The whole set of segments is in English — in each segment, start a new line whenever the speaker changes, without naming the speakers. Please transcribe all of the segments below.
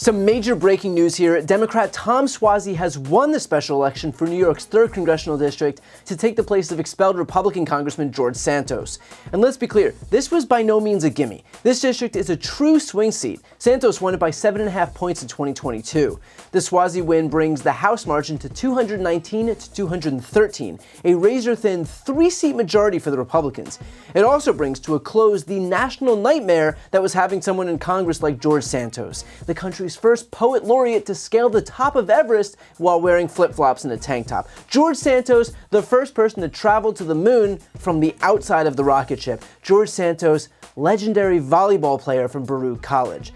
Some major breaking news here. Democrat Tom Suozzi has won the special election for New York's 3rd Congressional District to take the place of expelled Republican Congressman George Santos. And let's be clear, this was by no means a gimme. This district is a true swing seat. Santos won it by 7.5 points in 2022. The Suozzi win brings the House margin to 219 to 213, a razor-thin 3-seat majority for the Republicans. It also brings to a close the national nightmare that was having someone in Congress like George Santos, the country's first poet laureate to scale the top of Everest while wearing flip-flops and a tank top. George Santos, the first person to travel to the moon from the outside of the rocket ship. George Santos, legendary volleyball player from Baruch College.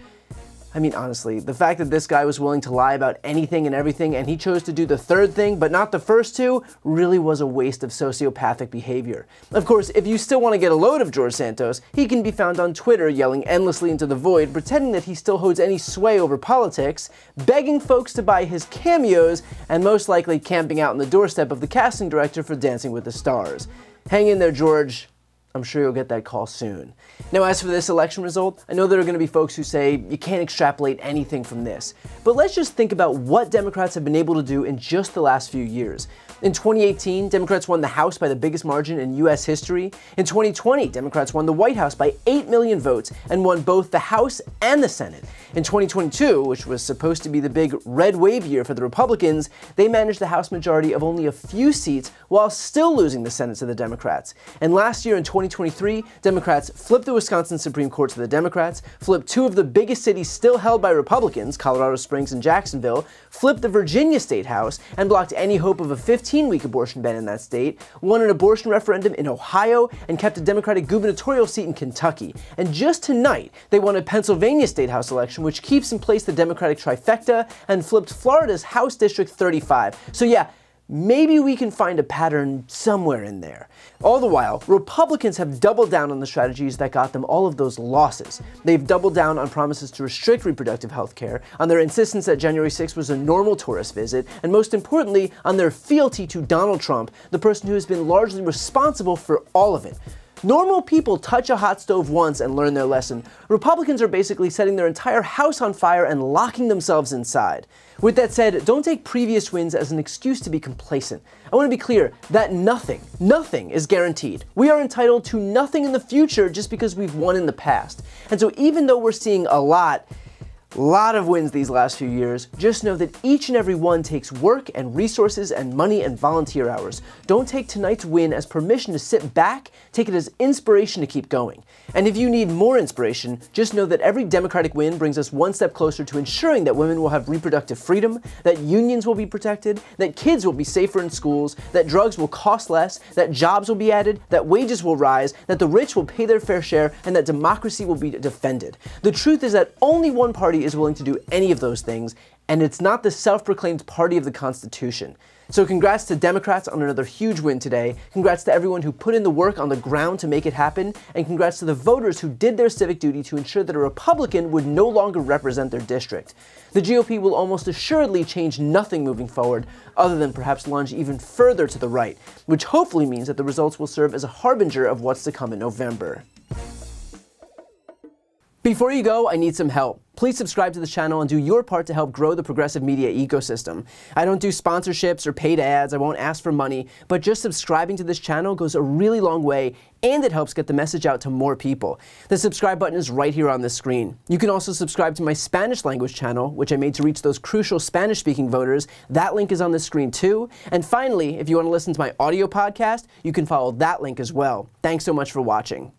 I mean, honestly, the fact that this guy was willing to lie about anything and everything and he chose to do the third thing but not the first two really was a waste of sociopathic behavior. Of course, if you still want to get a load of George Santos, he can be found on Twitter yelling endlessly into the void, pretending that he still holds any sway over politics, begging folks to buy his cameos, and most likely camping out on the doorstep of the casting director for Dancing with the Stars. Hang in there, George. I'm sure you'll get that call soon. Now, as for this election result, I know there are going to be folks who say you can't extrapolate anything from this, but let's just think about what Democrats have been able to do in just the last few years. In 2018, Democrats won the House by the biggest margin in U.S. history. In 2020, Democrats won the White House by 8 million votes and won both the House and the Senate. In 2022, which was supposed to be the big red wave year for the Republicans, they managed the House majority of only a few seats while still losing the Senate to the Democrats. And last year in 2023, Democrats flipped the Wisconsin Supreme Court to the Democrats, flipped 2 of the biggest cities still held by Republicans, Colorado Springs and Jacksonville, flipped the Virginia State House, and blocked any hope of a 15-week abortion ban in that state, won an abortion referendum in Ohio, and kept a Democratic gubernatorial seat in Kentucky. And just tonight, they won a Pennsylvania State House election, which keeps in place the Democratic trifecta, and flipped Florida's House District 35. So yeah, maybe we can find a pattern somewhere in there. All the while, Republicans have doubled down on the strategies that got them all of those losses. They've doubled down on promises to restrict reproductive health care, on their insistence that January 6th was a normal tourist visit, and most importantly, on their fealty to Donald Trump, the person who has been largely responsible for all of it. Normal people touch a hot stove once and learn their lesson. Republicans are basically setting their entire house on fire and locking themselves inside. With that said, don't take previous wins as an excuse to be complacent. I want to be clear that nothing is guaranteed. We are entitled to nothing in the future just because we've won in the past. And so even though we're seeing a lot of wins these last few years, just know that each and every one takes work and resources and money and volunteer hours. Don't take tonight's win as permission to sit back, take it as inspiration to keep going. And if you need more inspiration, just know that every Democratic win brings us one step closer to ensuring that women will have reproductive freedom, that unions will be protected, that kids will be safer in schools, that drugs will cost less, that jobs will be added, that wages will rise, that the rich will pay their fair share, and that democracy will be defended. The truth is that only one party is willing to do any of those things, and it's not the self-proclaimed party of the Constitution. So congrats to Democrats on another huge win today, congrats to everyone who put in the work on the ground to make it happen, and congrats to the voters who did their civic duty to ensure that a Republican would no longer represent their district. The GOP will almost assuredly change nothing moving forward, other than perhaps lunge even further to the right, which hopefully means that the results will serve as a harbinger of what's to come in November. Before you go, I need some help. Please subscribe to the channel and do your part to help grow the progressive media ecosystem. I don't do sponsorships or paid ads, I won't ask for money, but just subscribing to this channel goes a really long way, and it helps get the message out to more people. The subscribe button is right here on the screen. You can also subscribe to my Spanish language channel, which I made to reach those crucial Spanish-speaking voters. That link is on the screen too. And finally, if you want to listen to my audio podcast, you can follow that link as well. Thanks so much for watching.